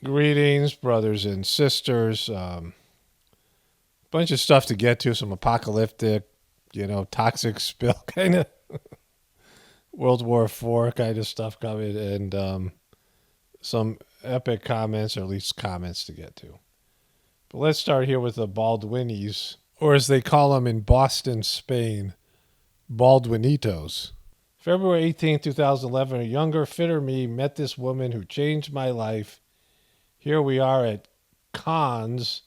Greetings, brothers and sisters. Bunch of stuff to get to. Some apocalyptic, toxic spill kind of World War IV kind of stuff coming, and some epic comments, or at least comments to get to. But let's start here with the Baldwinies, or as they call them in Boston, Spain, Baldwinitos. February 18, 2011, a younger, fitter me met this woman who changed my life. Here we are at Cannes,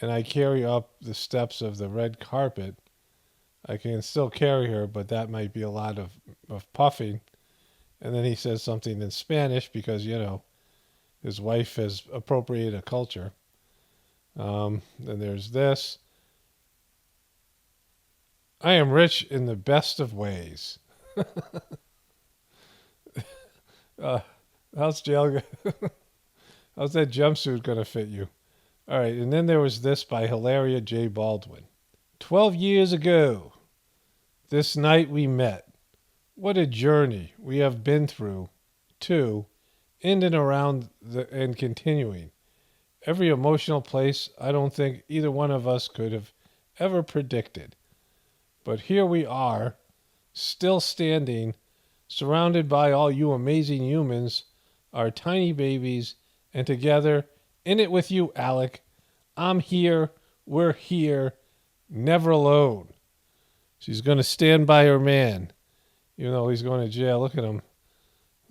and I carry up the steps of the red carpet. I can still carry her, but that might be a lot of puffing. And then he says something in Spanish because, his wife has appropriated a culture. Then there's this. I am rich in the best of ways. How's jail? How's that jumpsuit going to fit you? All right, and then there was this by Hilaria J. Baldwin. 12 years ago, this night we met. What a journey we have been through, too, in and around and continuing. Every emotional place I don't think either one of us could have ever predicted. But here we are, still standing, surrounded by all you amazing humans, our tiny babies, and together, in it with you, Alec. I'm here, we're here, never alone. She's going to stand by her man, even though he's going to jail. Look at him.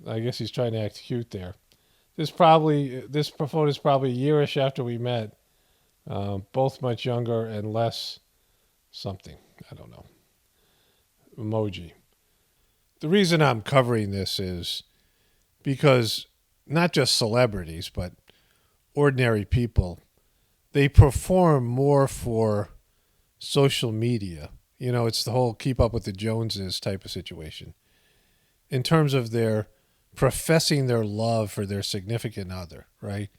I guess he's trying to act cute there. This photo is probably a year-ish after we met. Both much younger and less something. I don't know. Emoji. The reason I'm covering this is because not just celebrities, but ordinary people, they perform more for social media. It's the whole keep up with the Joneses type of situation. In terms of their professing their love for their significant other, right?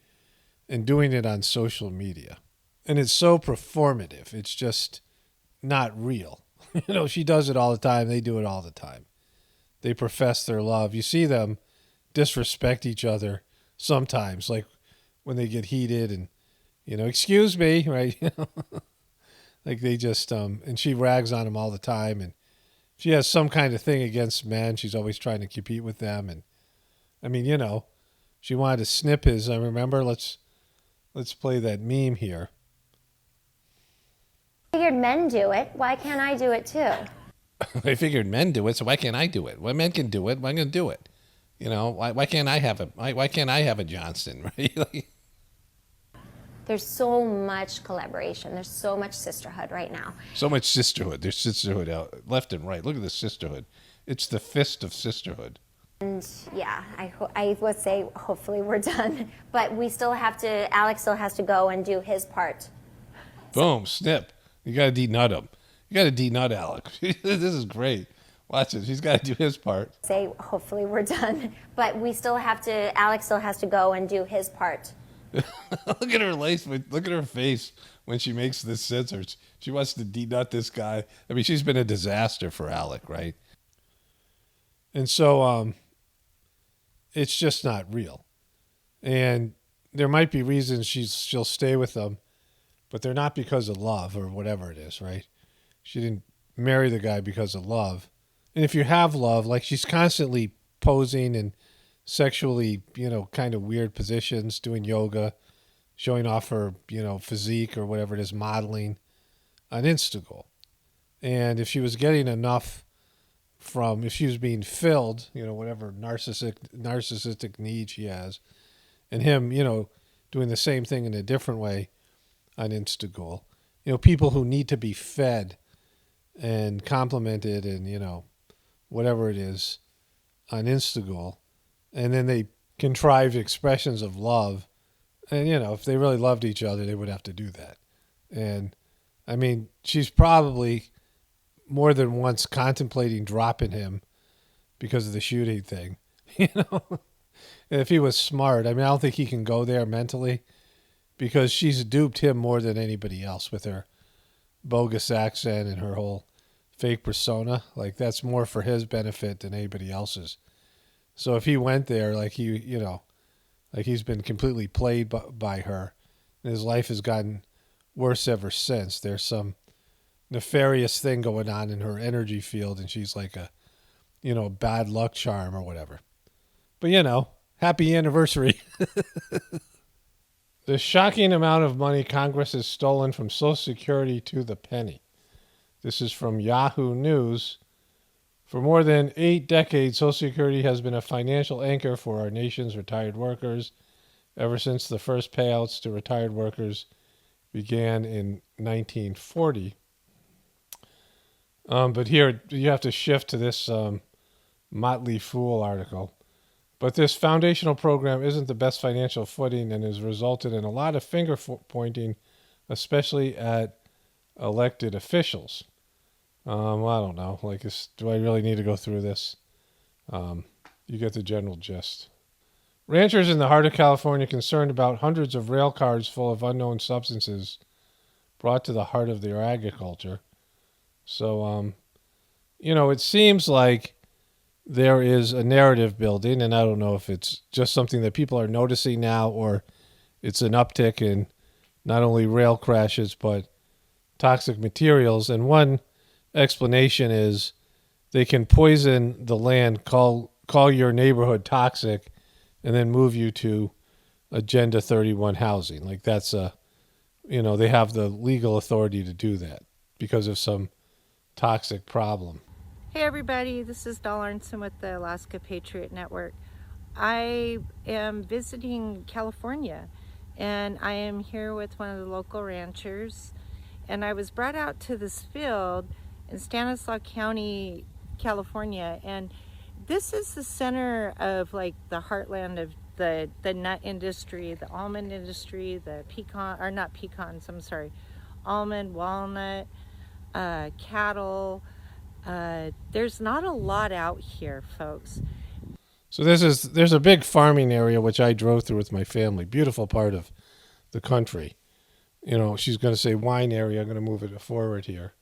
And doing it on social media. And it's so performative. It's just not real. She does it all the time. They do it all the time. They profess their love. You see them disrespect each other sometimes, like when they get heated and, excuse me, right? Like they just, and she rags on him all the time. And she has some kind of thing against men. She's always trying to compete with them. And I mean, she wanted to snip his, I remember, let's play that meme here. I figured men do it. Why can't I do it too? I figured men do it, so why can't I do it? Well, men can do it. Why can't I do it? Why can't I have it? Why can't I have a Johnston, right? There's so much collaboration. There's so much sisterhood right now. So much sisterhood. There's sisterhood out left and right. Look at the sisterhood. It's the fist of sisterhood. And yeah, I would say hopefully we're done. But we still have to, Alex still has to go and do his part. Boom, snip. You got to de-nut him. You got to de-nut Alex. This is great. Watch it. He's got to do his part. Say hopefully we're done. But we still have to, Alex still has to go and do his part. Look at her lace. Look at her face when she makes this scissors. She wants to de-nut this guy. I mean, she's been a disaster for Alec, right? And so it's just not real. And there might be reasons she'll stay with them, but they're not because of love or whatever it is, right? She didn't marry the guy because of love. And if you have love, like she's constantly posing and sexually, kind of weird positions, doing yoga, showing off her, physique or whatever it is, modeling on Instagram. And if she was getting enough if she was being filled, whatever narcissistic need she has, and him, doing the same thing in a different way on Instagram, people who need to be fed and complimented and, whatever it is on Instagram. And then they contrive expressions of love. And, if they really loved each other, they would have to do that. And, I mean, she's probably more than once contemplating dropping him because of the shooting thing. And if he was smart, I don't think he can go there mentally because she's duped him more than anybody else with her bogus accent and her whole fake persona. Like, that's more for his benefit than anybody else's. So if he went there, like Like he's been completely played by her. And his life has gotten worse ever since. There's some nefarious thing going on in her energy field, and she's like a, bad luck charm or whatever. But, happy anniversary. The shocking amount of money Congress has stolen from Social Security to the penny. This is from Yahoo News. For more than 8 decades, Social Security has been a financial anchor for our nation's retired workers ever since the first payouts to retired workers began in 1940. But here, you have to shift to this Motley Fool article. But this foundational program isn't the best financial footing and has resulted in a lot of finger pointing, especially at elected officials. I don't know. Do I really need to go through this? You get the general gist. Ranchers in the heart of California concerned about hundreds of rail cars full of unknown substances brought to the heart of their agriculture. So, it seems like there is a narrative building, and I don't know if it's just something that people are noticing now or it's an uptick in not only rail crashes but toxic materials. And one explanation is they can poison the land, call your neighborhood toxic, and then move you to Agenda 31 housing. Like that's they have the legal authority to do that because of some toxic problem. Hey everybody, this is Dahl Arnson with the Alaska Patriot Network. I am visiting California and I am here with one of the local ranchers, and I was brought out to this field in Stanislaus County, California, and this is the center of like the heartland of the nut industry, the almond industry, the almond, walnut, cattle. There's not a lot out here, folks. So there's a big farming area which I drove through with my family. Beautiful part of the country. She's going to say wine area. I'm going to move it forward here.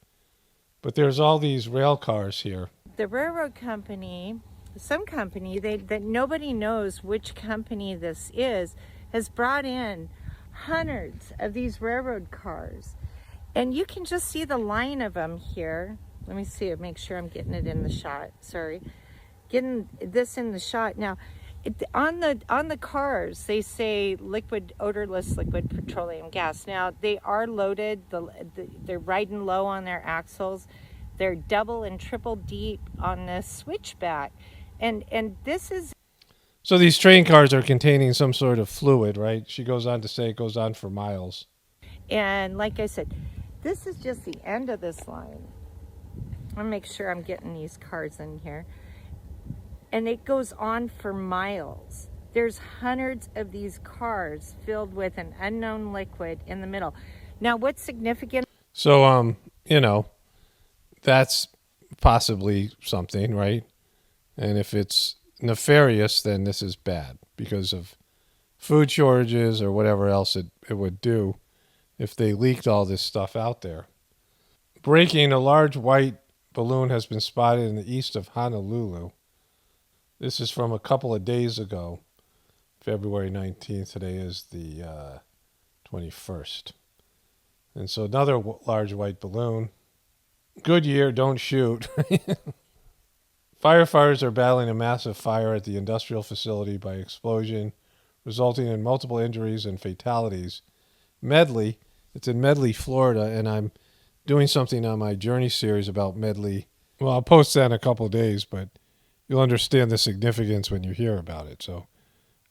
But there's all these rail cars here. The railroad company, some company that nobody knows which company this is, has brought in hundreds of these railroad cars. And you can just see the line of them here. Let me see it, make sure I'm getting it in the shot. Sorry. Getting this in the shot. Now, on the cars, they say odorless liquid petroleum gas. Now, they are loaded. They're riding low on their axles. They're double and triple deep on the switchback. And this is... So these train cars are containing some sort of fluid, right? She goes on to say it goes on for miles. And like I said, this is just the end of this line. I'll make sure I'm getting these cars in here. And it goes on for miles. There's hundreds of these cars filled with an unknown liquid in the middle. Now, what's significant? So, that's possibly something, right? And if it's nefarious, then this is bad because of food shortages or whatever else it would do if they leaked all this stuff out there. Breaking, a large white balloon has been spotted in the east of Honolulu. This is from a couple of days ago, February 19th. Today is the 21st. And so another large white balloon. Goodyear, don't shoot. Firefighters are battling a massive fire at the industrial facility by explosion, resulting in multiple injuries and fatalities. Medley, it's in Medley, Florida, and I'm doing something on my Journey series about Medley. Well, I'll post that in a couple of days, but you'll understand the significance when you hear about it. So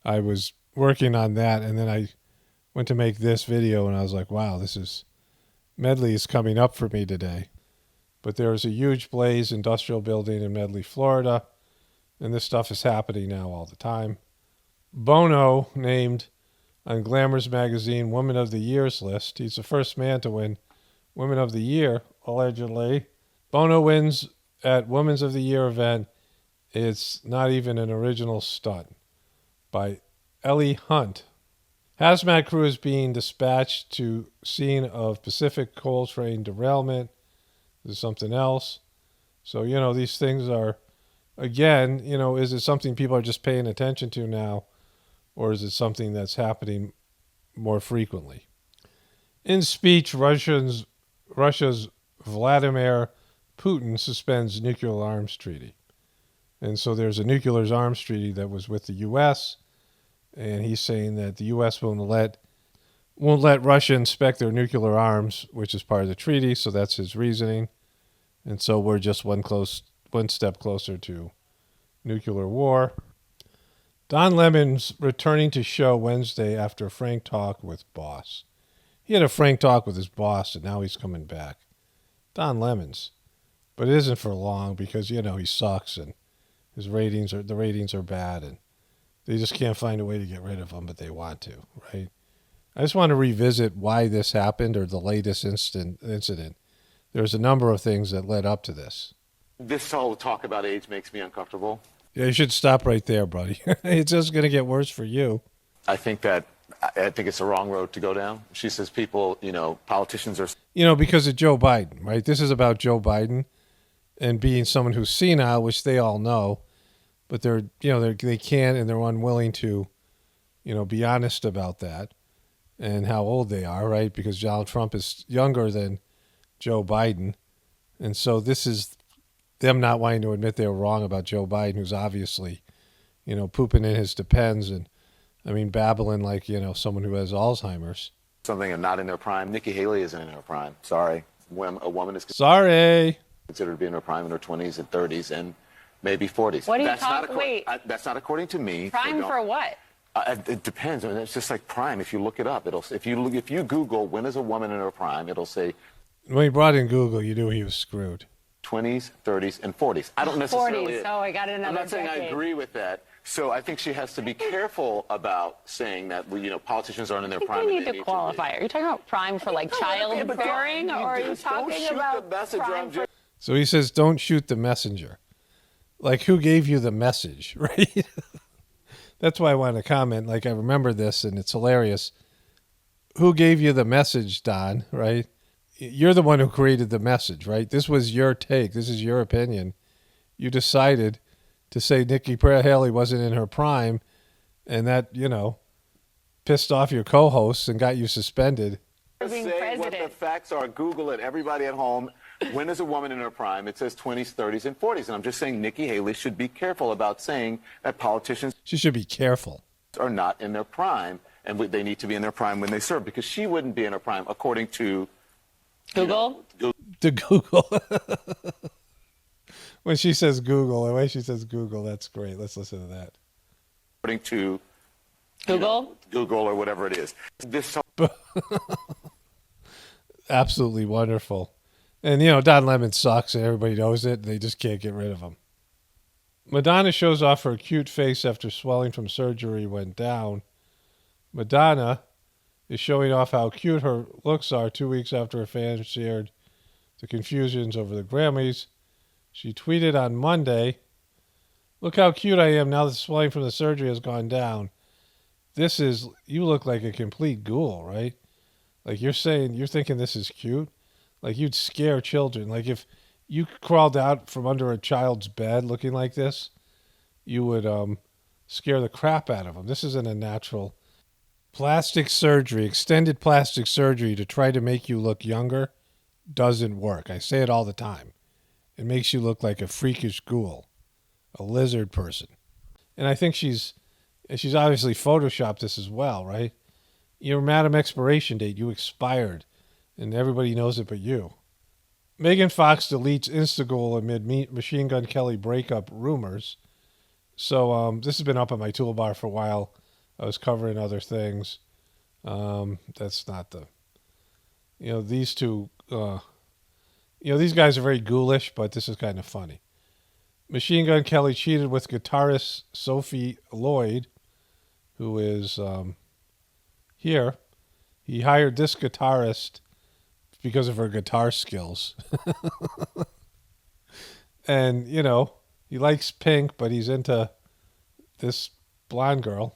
I was working on that, and then I went to make this video, and I was like, wow, Medley is coming up for me today. But there was a huge blaze industrial building in Medley, Florida, and this stuff is happening now all the time. Bono named on Glamour's magazine Woman of the Year's list. He's the first man to win Women of the Year, allegedly. Bono wins at Women's of the Year event. It's not even an original stunt by Ellie Hunt. Hazmat crew is being dispatched to scene of Pacific coal train derailment. This is something else. So, these things are, again, is it something people are just paying attention to now? or is it something that's happening more frequently? In speech, Russia's Vladimir Putin suspends nuclear arms treaty. And so there's a nuclear arms treaty that was with the U.S., and he's saying that the U.S. won't let Russia inspect their nuclear arms, which is part of the treaty, so that's his reasoning. And so we're just one step closer to nuclear war. Don Lemon's returning to show Wednesday after a frank talk with boss. He had a frank talk with his boss, and now he's coming back. Don Lemons. But it isn't for long because, he sucks, and the ratings are bad, and they just can't find a way to get rid of him, but they want to, right? I just want to revisit why this happened, or the latest incident. There's a number of things that led up to this. This whole talk about AIDS makes me uncomfortable. Yeah, you should stop right there, buddy. It's just going to get worse for you. I think it's the wrong road to go down. She says people, politicians are... because of Joe Biden, right? This is about Joe Biden and being someone who's senile, which they all know, but they can't and they're unwilling to, be honest about that and how old they are, right? Because Donald Trump is younger than Joe Biden. And so this is them not wanting to admit they were wrong about Joe Biden, who's obviously, pooping in his depends and, babbling like, someone who has Alzheimer's. Something and not in their prime. Nikki Haley isn't in her prime. Sorry. When a woman is considered to be in her prime in her 20s and 30s and maybe 40s. What are you talking? Wait. That's not according to me. Prime for what? It depends. It's just like prime. If you look it up, if you Google when is a woman in her prime, it'll say. When he brought in Google, you knew he was screwed. 20s, 30s, and 40s. I don't necessarily. 40s. Oh, I got another. I'm not saying decade. I agree with that. So I think she has to be careful about saying that politicians aren't in their prime. You need to qualify. Are you talking about prime for like childbearing, or are you talking about prime for? So he says, "Don't shoot the messenger." Like, who gave you the message, right? That's why I want to comment. Like, I remember this, and it's hilarious. Who gave you the message, Don, right? You're the one who created the message, right? This was your take. This is your opinion. You decided to say Nikki Haley wasn't in her prime, and that, pissed off your co-hosts and got you suspended. Say what the facts are. Google it. Everybody at home. When is a woman in her prime? It says 20s, 30s, and 40s. And I'm just saying Nikki Haley should be careful about saying that politicians... She should be careful. ...are not in their prime, and they need to be in their prime when they serve, because she wouldn't be in her prime, according to... Google? To Google. When she says Google, the way she says Google, that's great. Let's listen to that. According to... Google? Google or whatever it is. Absolutely wonderful. And, Don Lemon sucks and everybody knows it. And they just can't get rid of him. Madonna shows off her cute face after swelling from surgery went down. Madonna is showing off how cute her looks are 2 weeks after her fans shared the confusions over the Grammys. She tweeted on Monday, "Look how cute I am now that the swelling from the surgery has gone down. You look like a complete ghoul, right? Like you're thinking this is cute? Like you'd scare children. Like if you crawled out from under a child's bed looking like this, you would scare the crap out of them. This isn't a natural plastic surgery, extended plastic surgery to try to make you look younger doesn't work. I say it all the time. It makes you look like a freakish ghoul, a lizard person." And I think she's obviously photoshopped this as well, right? Your Madam expiration date, you expired, and everybody knows it but you. Megan Fox deletes Instagoal amid Machine Gun Kelly breakup rumors. So this has been up on my toolbar for a while. I was covering other things. That's not the... these two... these guys are very ghoulish, but this is kind of funny. Machine Gun Kelly cheated with guitarist Sophie Lloyd, who is here. He hired this guitarist because of her guitar skills. And, he likes Pink, but he's into this blonde girl.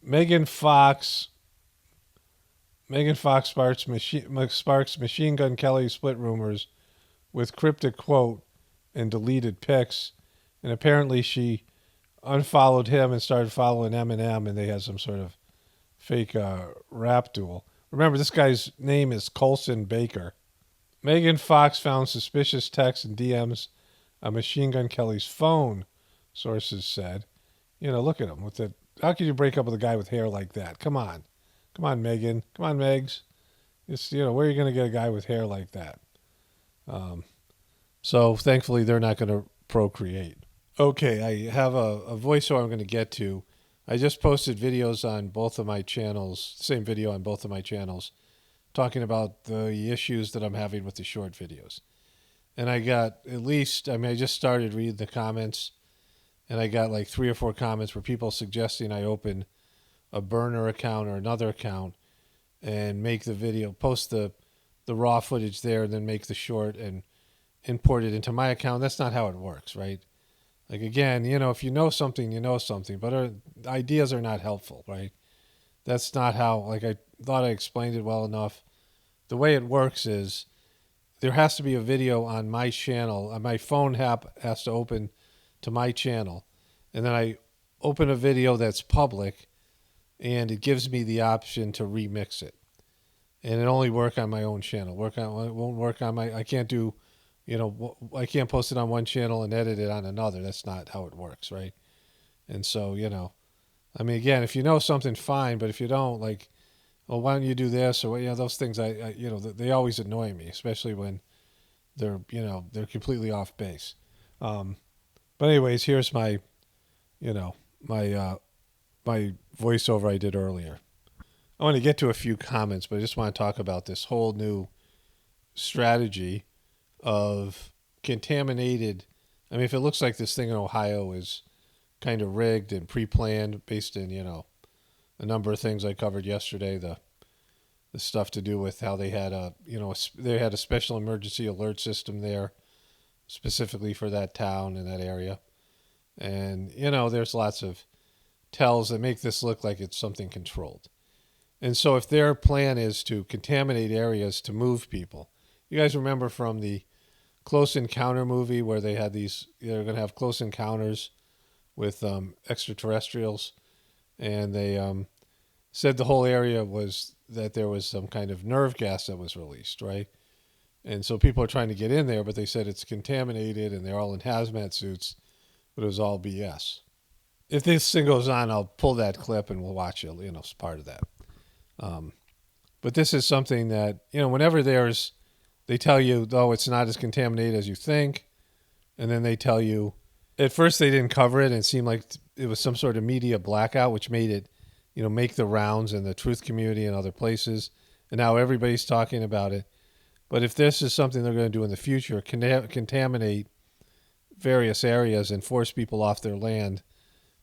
Megan Fox sparks Machine Gun Kelly split rumors with cryptic quote and deleted pics. And apparently she unfollowed him and started following Eminem, and they had some sort of fake rap duel. Remember, this guy's name is Colson Baker. Megan Fox found suspicious texts and DMs on Machine Gun Kelly's phone, sources said. You know, look at him. How could you break up with a guy with hair like that? Come on. Come on, Megan. Come on, Megs. Where are you going to get a guy with hair like that? So thankfully, they're not going to procreate. Okay, I have a voiceover I'm going to get to. I just posted videos on both of my channels, same video on both of my channels, talking about the issues that I'm having with the short videos. And I got I just started reading the comments, and I got like 3 or 4 comments where people suggesting I open a burner account or another account and make the video, post the raw footage there, and then make the short and import it into my account. That's not how it works, right? Like, again, if you know something, you know something, but ideas are not helpful, right? That's not how, I thought I explained it well enough. The way it works is there has to be a video on my channel. My phone app has to open to my channel, and then I open a video that's public, and it gives me the option to remix it. And it only work on my own channel. It won't work on I can't do, I can't post it on one channel and edit it on another. That's not how it works, right? And so, again, if you know something, fine. But if you don't, why don't you do this? Or, those things, they always annoy me, especially when they're completely off base. But anyways, here's my voiceover I did earlier. I want to get to a few comments, but I just want to talk about this whole new strategy of contaminated. If it looks like this thing in Ohio is kind of rigged and pre-planned based in, a number of things I covered yesterday, the stuff to do with how they had a special emergency alert system there specifically for that town and that area. And, there's lots of tells that make this look like it's something controlled. And so if their plan is to contaminate areas to move people, you guys remember from the Close Encounter movie where they're going to have close encounters with extraterrestrials, and they said the whole area was that there was some kind of nerve gas that was released, right? And so people are trying to get in there, but they said it's contaminated and they're all in hazmat suits, but it was all BS. If this thing goes on, I'll pull that clip and we'll watch it, as part of that. But this is something that, whenever they tell you, oh, it's not as contaminated as you think. And then they tell you, at first they didn't cover it and it seemed like it was some sort of media blackout, which made it, make the rounds in the truth community and other places. And now everybody's talking about it. But if this is something they're going to do in the future, contaminate various areas and force people off their land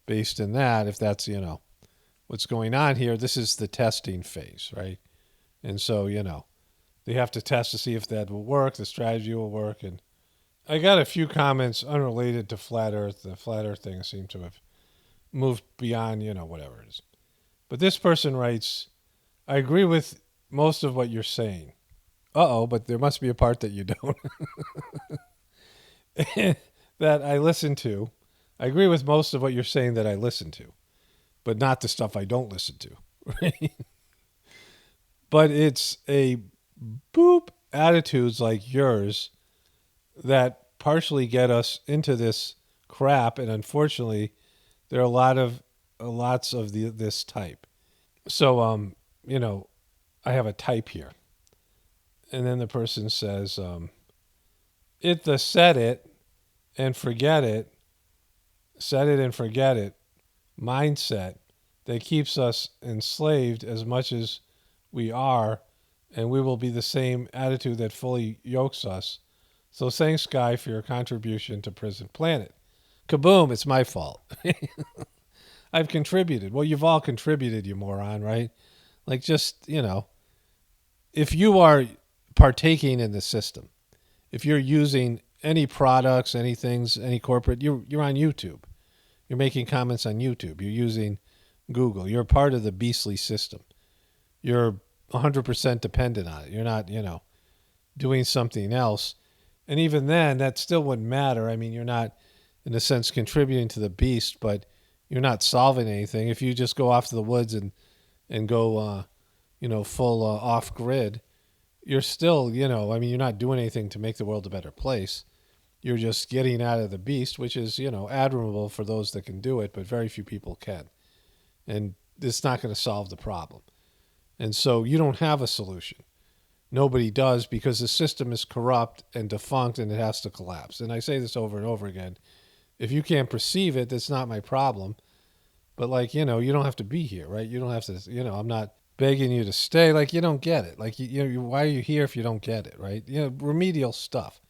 based in that, if that's, what's going on here, this is the testing phase, right? And so, they have to test to see if that will work, the strategy will work. And I got a few comments unrelated to Flat Earth. The Flat Earth thing seemed to have moved beyond, whatever it is. But this person writes, I agree with most of what you're saying. But there must be a part that you don't. That I listen to. I agree with most of what you're saying that I listen to, but not the stuff I don't listen to. Right? But it's a boop attitudes like yours that partially get us into this crap, and unfortunately, there are lots of this type. So, I have a type here, and then the person says, "It the set it and forget it, set it and forget it mindset that keeps us enslaved as much as we are, and we will be the same attitude that fully yokes us. So thanks, Guy, for your contribution to Prison Planet." Kaboom, it's my fault. I've contributed. Well, you've all contributed, you moron, right? If you are partaking in the system, if you're using any products, any things, any corporate, you're on YouTube. You're making comments on YouTube. You're using Google. You're part of the beastly system. You're 100% dependent on it. You're not, doing something else. And even then, that still wouldn't matter. You're not in a sense, contributing to the beast, but you're not solving anything. If you just go off to the woods and go, full off grid, you're still, I mean, you're not doing anything to make the world a better place. You're just getting out of the beast, which is, admirable for those that can do it, but very few people can. And it's not going to solve the problem. And so you don't have a solution. Nobody does, because the system is corrupt and defunct and it has to collapse. And I say this over and over again. If you can't perceive it, that's not my problem. But you don't have to be here, right? You don't have to, I'm not begging you to stay. You don't get it. Why are you here if you don't get it, right? Remedial stuff.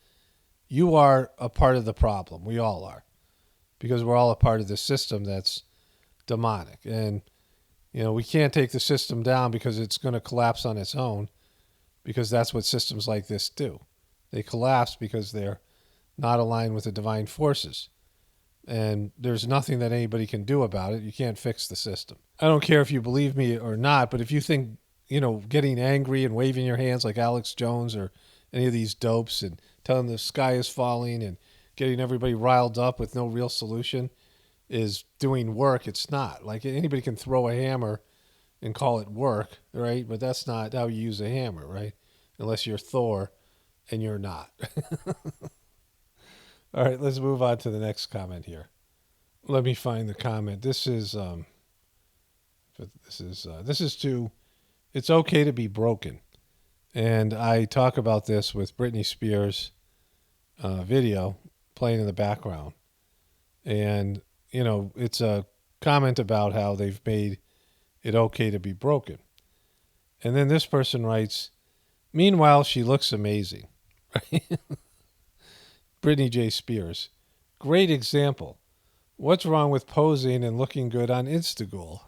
You are a part of the problem. We all are, because we're all a part of this system that's demonic. And, we can't take the system down because it's going to collapse on its own, because that's what systems like this do. They collapse because they're not aligned with the divine forces. And there's nothing that anybody can do about it. You can't fix the system. I don't care if you believe me or not, but if you think, getting angry and waving your hands like Alex Jones or any of these dopes and telling the sky is falling and getting everybody riled up with no real solution is doing work, it's not. Anybody can throw a hammer and call it work, right? But that's not how you use a hammer, right? Unless you're Thor, and you're not. All right, let's move on to the next comment here. Let me find the comment. This is to, it's okay to be broken. And I talk about this with Britney Spears video playing in the background. And, it's a comment about how they've made it okay to be broken. And then this person writes, meanwhile, she looks amazing. Right? Britney J. Spears. Great example. What's wrong with posing and looking good on Instagram?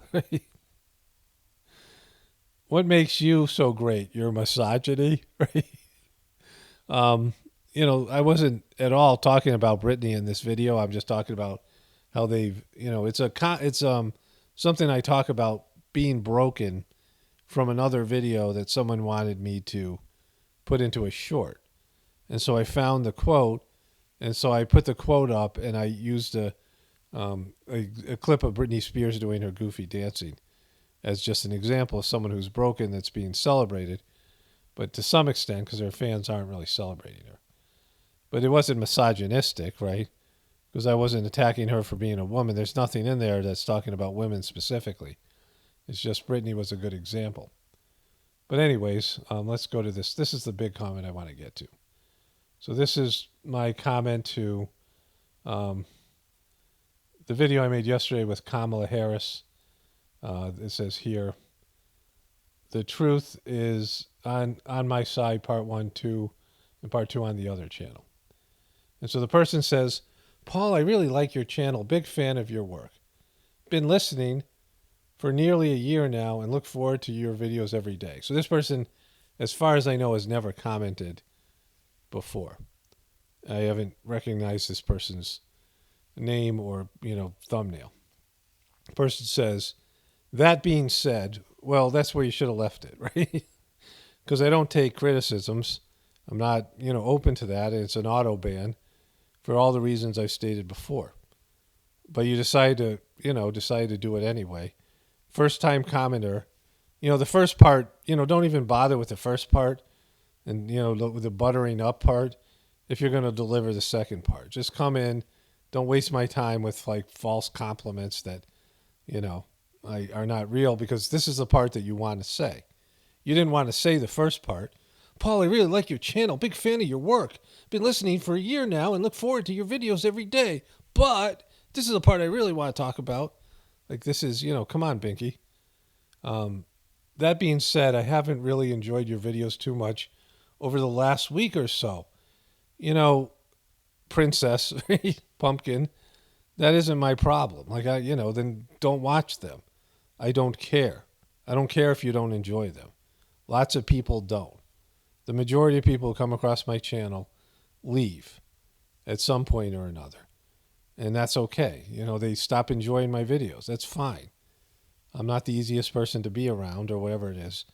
What makes you so great? Your misogyny, right? I wasn't at all talking about Britney in this video. I'm just talking about how they've, it's something I talk about being broken from another video that someone wanted me to put into a short. And so I found the quote, and so I put the quote up, and I used a clip of Britney Spears doing her goofy dancing as just an example of someone who's broken that's being celebrated, but to some extent, because her fans aren't really celebrating her. But it wasn't misogynistic, right? Because I wasn't attacking her for being a woman. There's nothing in there that's talking about women specifically. It's just Britney was a good example. But anyways, let's go to this. This is the big comment I want to get to. So this is my comment to the video I made yesterday with Kamala Harris. It says here, the truth is on my side, part 1, 2, and part 2 on the other channel. And so the person says, Paul, I really like your channel. Big fan of your work. Been listening for nearly a year now and look forward to your videos every day. So this person, as far as I know, has never commented before. I haven't recognized this person's name or, thumbnail. The person says, that being said, well, that's where you should have left it, right? Because I don't take criticisms. I'm not, open to that. And it's an auto ban for all the reasons I've stated before. But you decide to do it anyway. First time commenter, the first part, don't even bother with the first part and, with the buttering up part if you're going to deliver the second part. Just come in. Don't waste my time with false compliments that, are not real, because this is the part that you want to say. You didn't want to say the first part. Paul, I really like your channel. Big fan of your work. Been listening for a year now and look forward to your videos every day. But this is the part I really want to talk about. This is, come on, Binky. That being said, I haven't really enjoyed your videos too much over the last week or so. Princess, pumpkin, that isn't my problem. Then don't watch them. I don't care. I don't care if you don't enjoy them. Lots of people don't. The majority of people who come across my channel leave at some point or another. And that's okay. They stop enjoying my videos. That's fine. I'm not the easiest person to be around or whatever it is.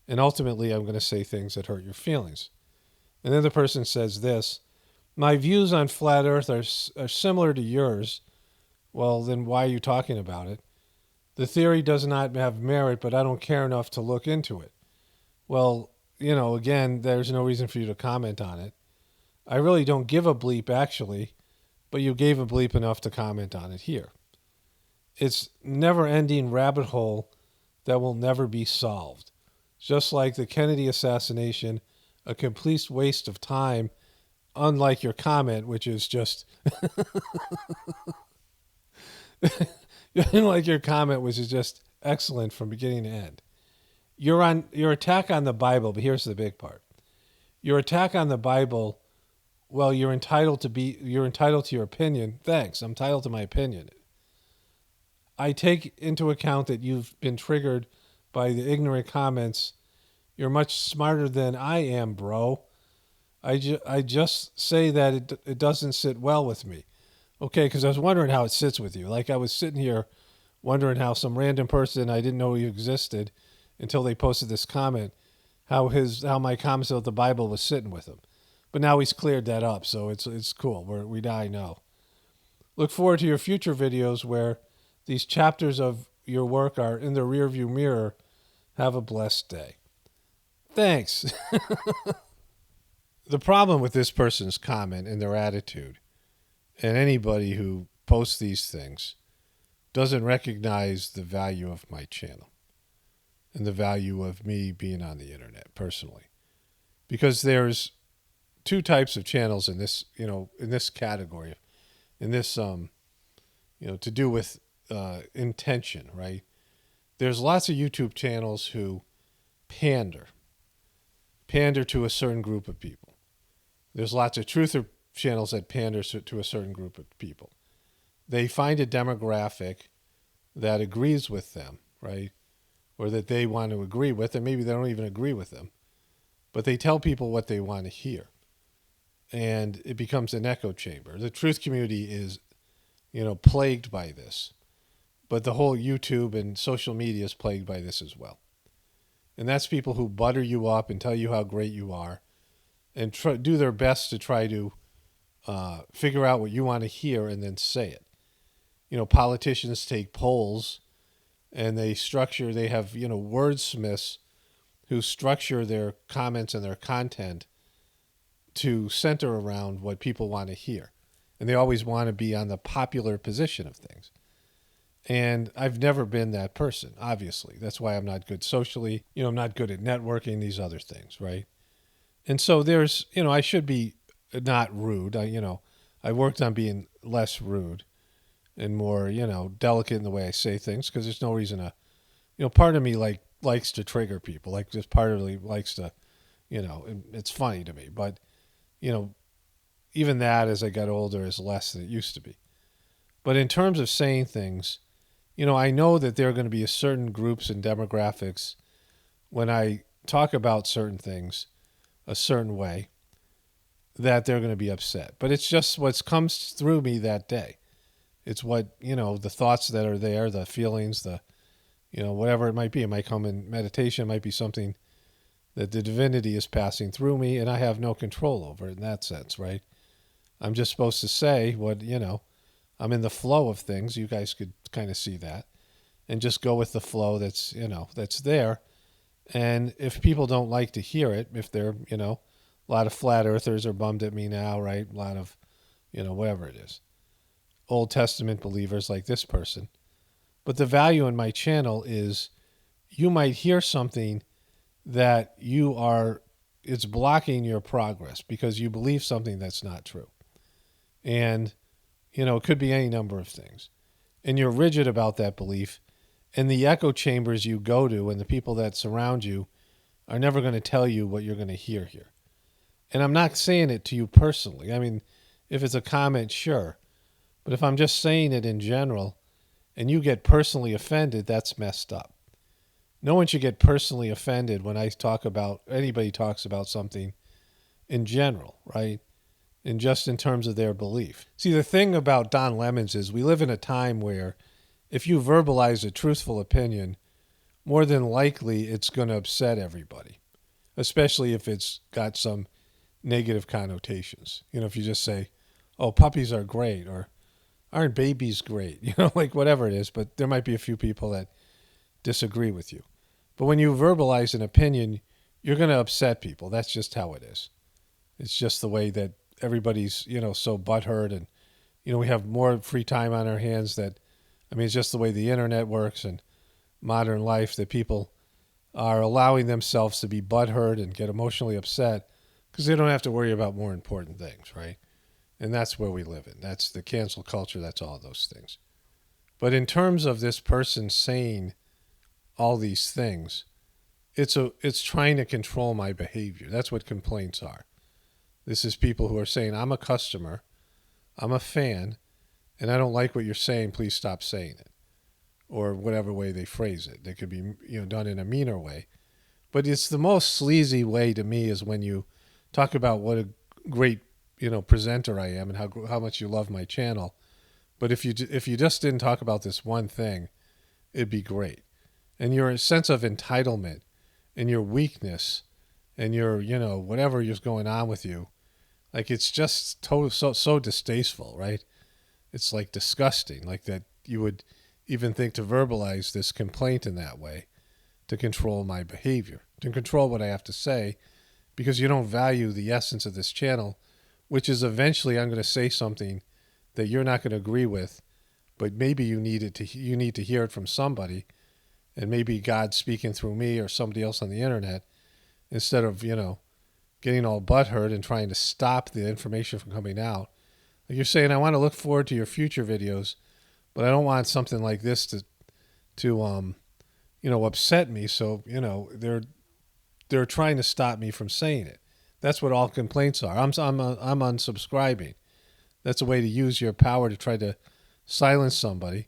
And ultimately, I'm going to say things that hurt your feelings. And then the person says this, My views on flat Earth are similar to yours. Well, then why are you talking about it? The theory does not have merit, but I don't care enough to look into it. Well, again, there's no reason for you to comment on it. I really don't give a bleep, actually, but you gave a bleep enough to comment on it here. It's never-ending rabbit hole that will never be solved. Just like the Kennedy assassination, a complete waste of time, unlike your comment, which is just... like your comment, which is just excellent from beginning to end. Your attack on the Bible, but here's the big part. Your attack on the Bible, well, you're entitled to your opinion. Thanks, I'm entitled to my opinion. I take into account that you've been triggered by the ignorant comments. You're much smarter than I am, bro. I just say that it doesn't sit well with me. Okay, because I was wondering how it sits with you. Like I was sitting here wondering how some random person I didn't know he existed until they posted this comment, how my comments about the Bible was sitting with him. But now he's cleared that up, so it's cool. We now know. Look forward to your future videos where these chapters of your work are in the rearview mirror. Have a blessed day. Thanks. The problem with this person's comment and their attitude, and anybody who posts these things, doesn't recognize the value of my channel and the value of me being on the internet personally. Because there's two types of channels in this, in this category, in this, to do with intention, right? There's lots of YouTube channels who pander to a certain group of people. There's lots of truther channels that pander to a certain group of people. They find a demographic that agrees with them, right? Or that they want to agree with, and maybe they don't even agree with them. But they tell people what they want to hear. And it becomes an echo chamber. The truth community is, plagued by this. But the whole YouTube and social media is plagued by this as well. And that's people who butter you up and tell you how great you are and do their best to try to figure out what you want to hear and then say it. Politicians take polls and they have, wordsmiths who structure their comments and their content to center around what people want to hear. And they always want to be on the popular position of things. And I've never been that person, obviously. That's why I'm not good socially. I'm not good at networking, these other things, right? And so there's, I should be not rude. I worked on being less rude and more, delicate in the way I say things, because there's no reason to, part of me likes to trigger people. Like just part of me likes to, it's funny to me. But, even that as I got older is less than it used to be. But in terms of saying things, I know that there are going to be certain groups and demographics when I talk about certain things a certain way that they're going to be upset. But it's just what comes through me that day. It's what, the thoughts that are there, the feelings, the, whatever it might be. It might come in meditation. It might be something that the divinity is passing through me and I have no control over it in that sense, right? I'm just supposed to say what, I'm in the flow of things. You guys could kind of see that and just go with the flow that's, that's there. And if people don't like to hear it, if they're, a lot of flat earthers are bummed at me now, right? A lot of, whatever it is. Old Testament believers like this person. But the value in my channel is you might hear something that it's blocking your progress because you believe something that's not true. And, it could be any number of things. And you're rigid about that belief. And the echo chambers you go to and the people that surround you are never going to tell you what you're going to hear here. And I'm not saying it to you personally. I mean, if it's a comment, sure. But if I'm just saying it in general and you get personally offended, that's messed up. No one should get personally offended when anybody talks about something in general, right? And just in terms of their belief. See, the thing about Don Lemons is we live in a time where if you verbalize a truthful opinion, more than likely it's going to upset everybody, especially if it's got some negative connotations. If you just say, oh, puppies are great, or aren't babies great, like whatever it is, but there might be a few people that disagree with you. But when you verbalize an opinion, you're going to upset people. That's just how it is. It's just the way that everybody's, so butthurt, and, we have more free time on our hands it's just the way the internet works and modern life, that people are allowing themselves to be butthurt and get emotionally upset because they don't have to worry about more important things, right? And that's where we live in. That's the cancel culture. That's all those things. But in terms of this person saying all these things, it's trying to control my behavior. That's what complaints are. This is people who are saying, I'm a customer, I'm a fan, and I don't like what you're saying. Please stop saying it. Or whatever way they phrase it. They could be done in a meaner way. But it's the most sleazy way to me is when you talk about what a great presenter I am and how much you love my channel. But if you just didn't talk about this one thing, it'd be great. And your sense of entitlement and your weakness and your whatever is going on with you, like it's just so distasteful, right? It's like disgusting, like that you would even think to verbalize this complaint in that way to control my behavior, to control what I have to say, because you don't value the essence of this channel, which is eventually I'm going to say something that you're not going to agree with, but maybe you need to hear it from somebody, and maybe God's speaking through me or somebody else on the internet, instead of, getting all butthurt and trying to stop the information from coming out. Like you're saying, I want to look forward to your future videos, but I don't want something like this to upset me. So, they're trying to stop me from saying it. That's what all complaints are. I'm unsubscribing. That's a way to use your power to try to silence somebody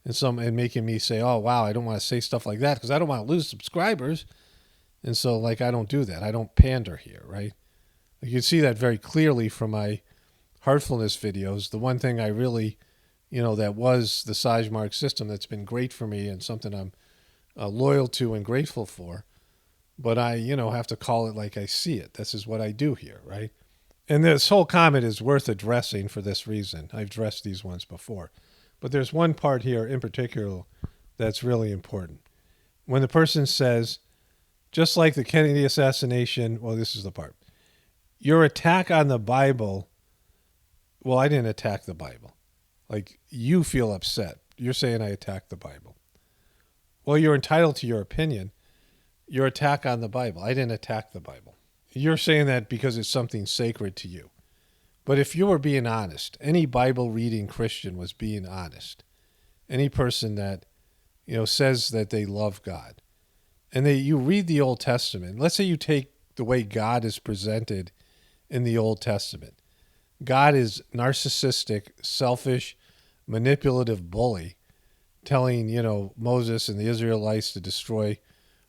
and making me say, oh, wow, I don't want to say stuff like that because I don't want to lose subscribers. And so, I don't do that. I don't pander here, right? You can see that very clearly from my heartfulness videos. The one thing I really, that was the Sajmark system that's been great for me and something I'm loyal to and grateful for. But I, have to call it like I see it. This is what I do here, right? And this whole comment is worth addressing for this reason. I've addressed these ones before. But there's one part here in particular that's really important. When the person says, just like the Kennedy assassination, well, this is the part. Your attack on the Bible, well, I didn't attack the Bible. Like, you feel upset. You're saying I attacked the Bible. Well, you're entitled to your opinion. Your attack on the Bible. I didn't attack the Bible. You're saying that because it's something sacred to you. But if you were being honest, any Bible-reading Christian was being honest. Any person that, says that they love God. And you read the Old Testament. Let's say you take the way God is presented in the Old Testament. God is narcissistic, selfish, manipulative bully, telling, Moses and the Israelites to destroy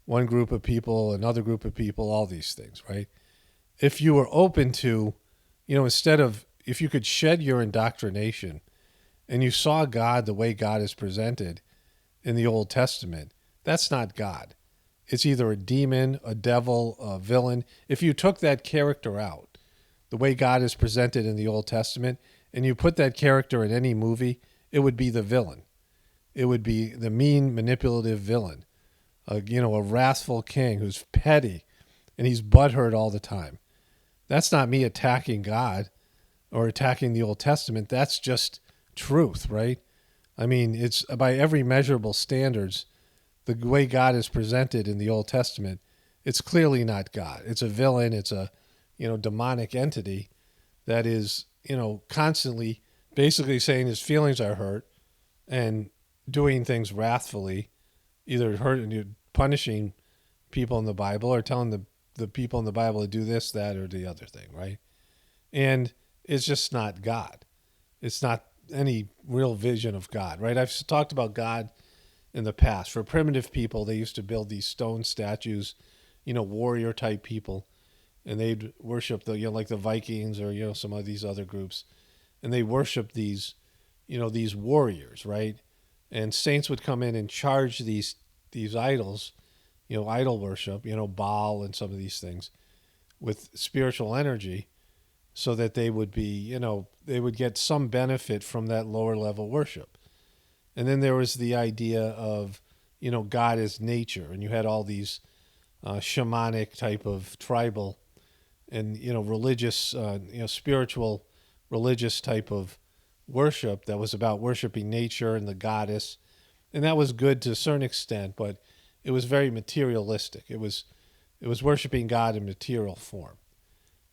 one group of people, another group of people, all these things, right? If you were open to, if you could shed your indoctrination and you saw God the way God is presented in the Old Testament, that's not God. It's either a demon, a devil, a villain. If you took that character out, the way God is presented in the Old Testament, and you put that character in any movie, it would be the villain. It would be the mean, manipulative villain. A wrathful king who's petty, and he's butthurt all the time. That's not me attacking God or attacking the Old Testament. That's just truth, right? It's by every measurable standards, the way God is presented in the Old Testament, it's clearly not God. It's a villain. It's a, demonic entity that is, constantly basically saying his feelings are hurt and doing things wrathfully, either punishing people in the Bible or telling the people in the Bible to do this, that, or the other thing, right? And it's just not God. It's not any real vision of God, right? I've talked about God in the past. For primitive people, they used to build these stone statues, warrior type people, and they'd worship like the Vikings or, some of these other groups, and they worship these, these warriors, right? And saints would come in and charge these idols, idol worship, Baal and some of these things with spiritual energy. so that they would be, they would get some benefit from that lower level worship. And then there was the idea of, God is nature, and you had all these shamanic type of tribal and, religious, spiritual, religious type of worship that was about worshiping nature and the goddess. And that was good to a certain extent, but it was very materialistic. It was worshiping God in material form,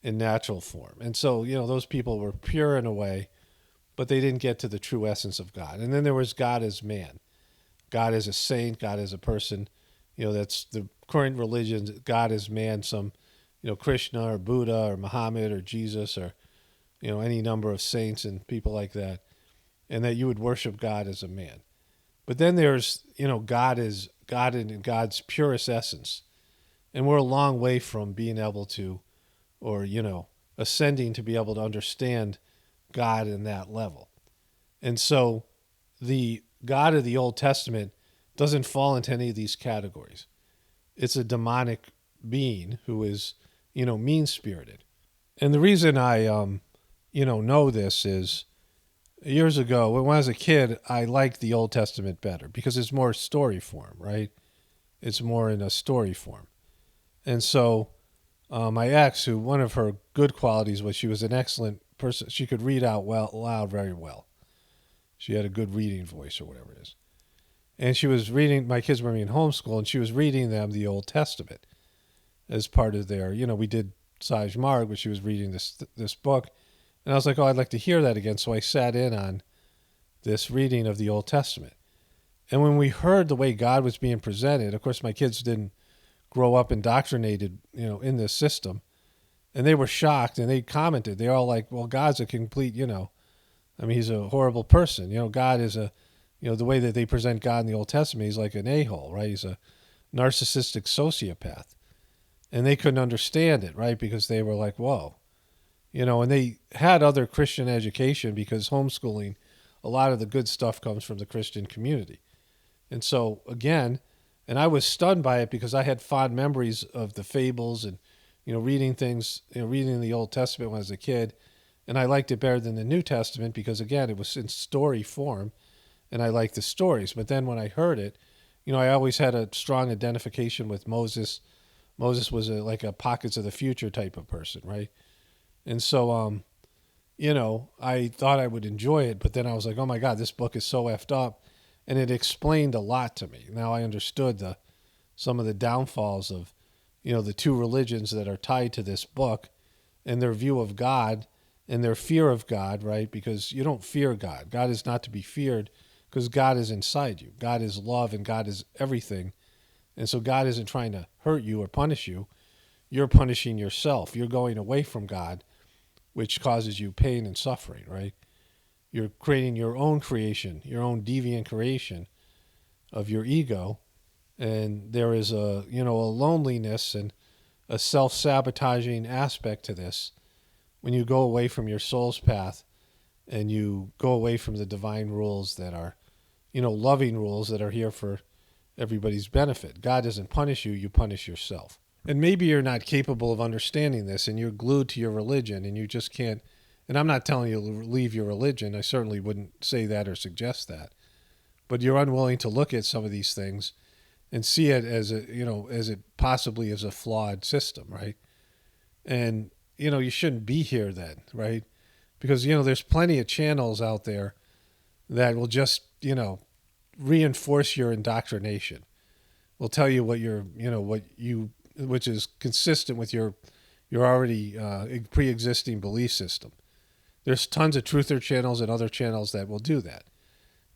in natural form. And so, those people were pure in a way, but they didn't get to the true essence of God. And then there was God as man, God as a saint, God as a person. That's the current religions, God as man, some, Krishna or Buddha or Muhammad or Jesus or, any number of saints and people like that. And that you would worship God as a man. But then there's, God is God in God's purest essence. And we're a long way from being able to, or, ascending to be able to understand God in that level. And so the God of the Old Testament doesn't fall into any of these categories. It's a demonic being who is, mean-spirited. And the reason I, know this is years ago, when I was a kid, I liked the Old Testament better because it's more story form, right? It's more in a story form. And so my ex, who one of her good qualities was she was an excellent person. She could read out loud very well. She had a good reading voice or whatever it is. And she was reading, my kids were being homeschooled, and she was reading them the Old Testament as part of their, we did Sage Marg, but she was reading this book. And I was like, oh, I'd like to hear that again. So I sat in on this reading of the Old Testament. And when we heard the way God was being presented, of course, my kids didn't grow up indoctrinated, in this system. And they were shocked, and they commented. They're all like, well, God's a complete, he's a horrible person. God is the way that they present God in the Old Testament, he's like an a-hole, right? He's a narcissistic sociopath. And they couldn't understand it, right? Because they were like, whoa. And they had other Christian education because homeschooling, a lot of the good stuff comes from the Christian community. And so, again, and I was stunned by it because I had fond memories of the fables and, reading things, reading the Old Testament when I was a kid. And I liked it better than the New Testament because, again, it was in story form. And I liked the stories. But then when I heard it, I always had a strong identification with Moses. Moses was like a pockets of the future type of person, right? And so, I thought I would enjoy it. But then I was like, oh, my God, this book is so effed up. And it explained a lot to me. Now I understood some of the downfalls of, the two religions that are tied to this book and their view of God and their fear of God, right? Because you don't fear God. God is not to be feared because God is inside you. God is love and God is everything. And so God isn't trying to hurt you or punish you. You're punishing yourself. You're going away from God, which causes you pain and suffering, right? You're creating your own creation, your own deviant creation of your ego. And there is a loneliness and a self-sabotaging aspect to this when you go away from your soul's path and you go away from the divine rules that are, loving rules that are here for everybody's benefit. God doesn't punish you, you punish yourself. And maybe you're not capable of understanding this and you're glued to your religion and you just can't. And I'm not telling you to leave your religion. I certainly wouldn't say that or suggest that. But you're unwilling to look at some of these things and see it as as it possibly is a flawed system, right? And, you shouldn't be here then, right? Because, there's plenty of channels out there that will just, reinforce your indoctrination. Will tell you what which is consistent with your already pre-existing belief system. There's tons of truther channels and other channels that will do that.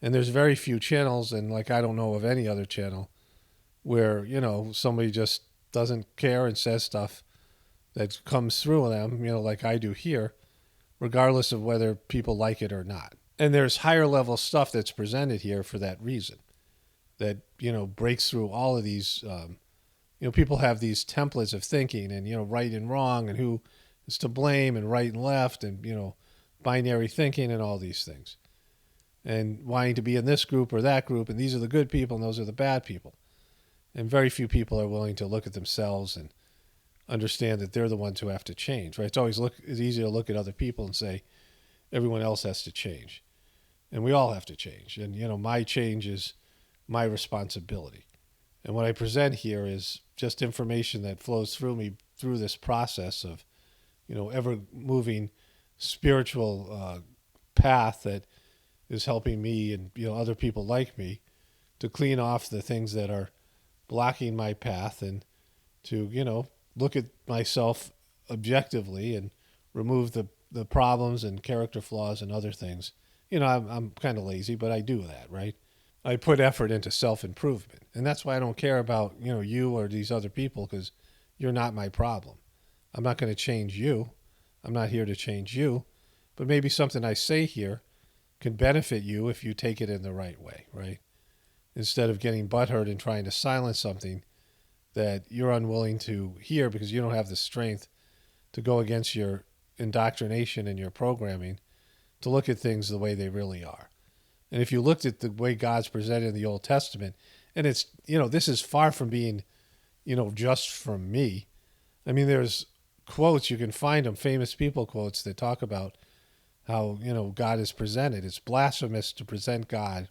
And there's very few channels, and I don't know of any other channel where, somebody just doesn't care and says stuff that comes through them, like I do here, regardless of whether people like it or not. And there's higher level stuff that's presented here for that reason, that, breaks through all of these, people have these templates of thinking and, right and wrong and who is to blame and right and left and, binary thinking and all these things. And wanting to be in this group or that group, and these are the good people and those are the bad people. And very few people are willing to look at themselves and understand that they're the ones who have to change, right? It's easy to look at other people and say everyone else has to change, and we all have to change. And my change is my responsibility. And what I present here is just information that flows through me through this process of, ever moving spiritual path that is helping me and other people like me to clean off the things that are blocking my path, and to look at myself objectively and remove the problems and character flaws and other things. I'm kind of lazy, but I do that, right? I put effort into self-improvement, and that's why I don't care about you or these other people, because you're not my problem. I'm not going to change you. I'm not here to change you, but maybe something I say here can benefit you if you take it in the right way, right? Instead of getting butthurt and trying to silence something that you're unwilling to hear because you don't have the strength to go against your indoctrination and your programming to look at things the way they really are. And if you looked at the way God's presented in the Old Testament, and it's, this is far from being, just from me. I mean, there's quotes, you can find them, famous people quotes that talk about how, God is presented. It's blasphemous to present God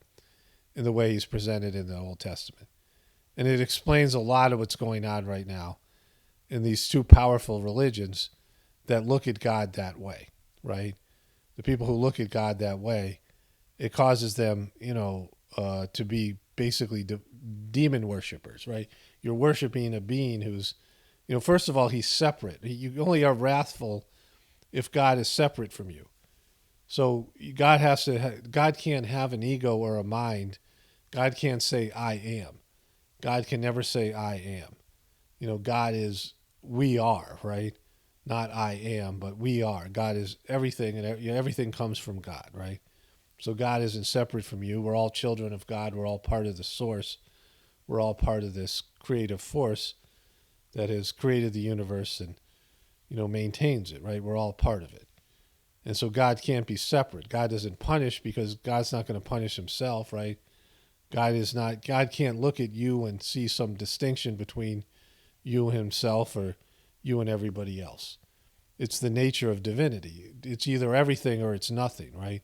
in the way he's presented in the Old Testament. And it explains a lot of what's going on right now in these two powerful religions that look at God that way, right? The people who look at God that way, it causes them, to be basically demon worshipers, right? You're worshiping a being who's, first of all, he's separate. You only are wrathful if God is separate from you. So God can't have an ego or a mind. God can't say, I am. God can never say, I am. God is, we are, right? Not I am, but we are. God is everything, and everything comes from God, right? So God isn't separate from you. We're all children of God. We're all part of the source. We're all part of this creative force that has created the universe and, maintains it, right? We're all part of it. And so God can't be separate. God doesn't punish because God's not going to punish himself, right? God can't look at you and see some distinction between you and himself or you and everybody else. It's the nature of divinity. It's either everything or it's nothing, right?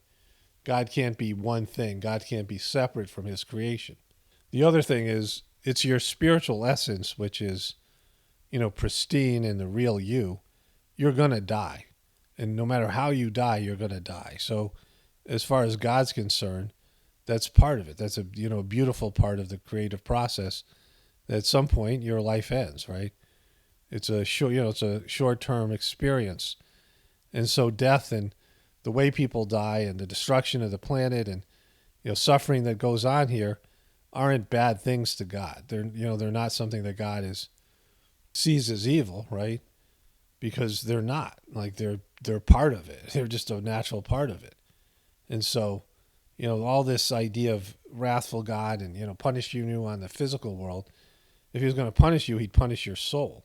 God can't be one thing. God can't be separate from his creation. The other thing is, it's your spiritual essence, which is, pristine and the real you. You're going to die. And no matter how you die, you're going to die. So as far as God's concerned, that's part of it. That's a beautiful part of the creative process. That at some point your life ends, right? It's a short-term experience. And so death and the way people die and the destruction of the planet and suffering that goes on here aren't bad things to God. They're not something that God sees as evil, right? Because they're not. Like they're part of it. They're just a natural part of it. And so, all this idea of wrathful God and punish you on the physical world, if he was going to punish you, he'd punish your soul,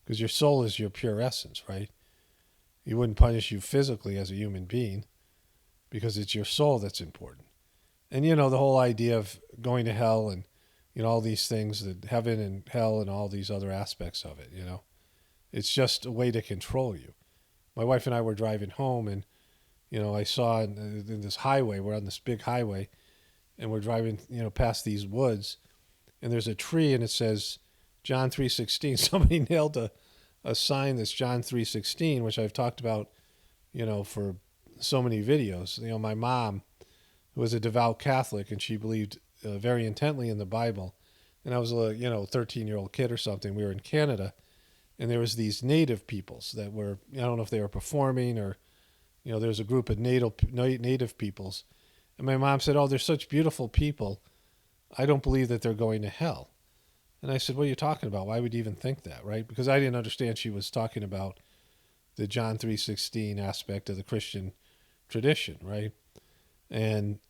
because your soul is your pure essence, right? He wouldn't punish you physically as a human being, because it's your soul that's important. And the whole idea of going to hell and all these things, that heaven and hell and all these other aspects of it, it's just a way to control you. My wife and I were driving home, and I saw in this highway, we're on this big highway, and we're driving past these woods, and there's a tree, and it says John 3:16. Somebody nailed a sign that's John 3:16, which I've talked about, for so many videos. My mom, who was a devout Catholic, and she believed very intently in the Bible. And I was a 13-year-old kid or something. We were in Canada, and there was these native peoples that were, I don't know if they were performing or, there's a group of native peoples. And my mom said, oh, they're such beautiful people. I don't believe that they're going to hell. And I said, what are you talking about? Why would you even think that, right? Because I didn't understand she was talking about the John 3:16 aspect of the Christian tradition, right? And,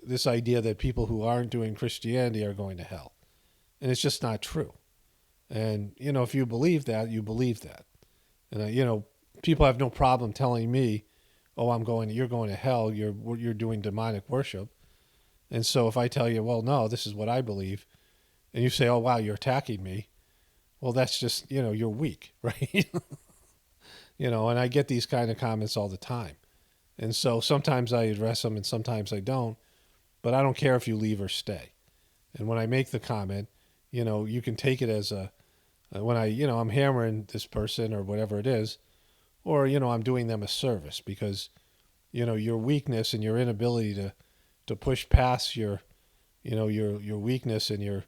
this idea that people who aren't doing Christianity are going to hell. And it's just not true. And, if you believe that, you believe that. And, people have no problem telling me, oh, you're going to hell, you're doing demonic worship. And so if I tell you, well, no, this is what I believe, and you say, oh, wow, you're attacking me, Well, that's just, you're weak, right? And I get these kind of comments all the time. And so sometimes I address them and sometimes I don't, but I don't care if you leave or stay. And when I make the comment, you can take it as when I'm hammering this person or whatever it is, or, I'm doing them a service because, your weakness and your inability to push past your weakness and your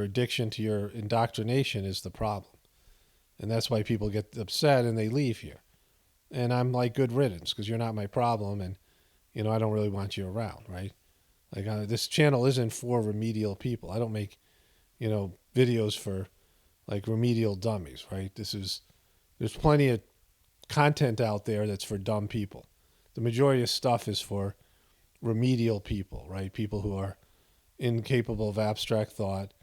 addiction to your indoctrination is the problem. And that's why people get upset and they leave here. And I'm like, good riddance, because you're not my problem. And, I don't really want you around, right? Like this channel isn't for remedial people. I don't make, videos for like remedial dummies, right? There's plenty of content out there that's for dumb people. The majority of stuff is for remedial people, right? People who are incapable of abstract thought.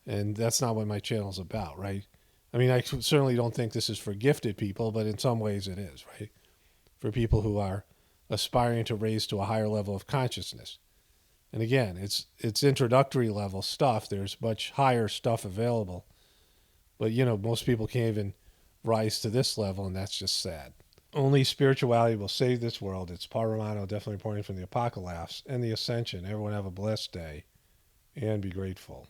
And that's not what my channel's about, right? I mean, I certainly don't think this is for gifted people, but in some ways it is, right? For people who are aspiring to raise to a higher level of consciousness. And again, it's introductory level stuff. There's much higher stuff available. But, most people can't even rise to this level, and that's just sad. Only spirituality will save this world. It's Paul Romano, definitely reporting from the Apocalypse and the Ascension. Everyone have a blessed day and be grateful.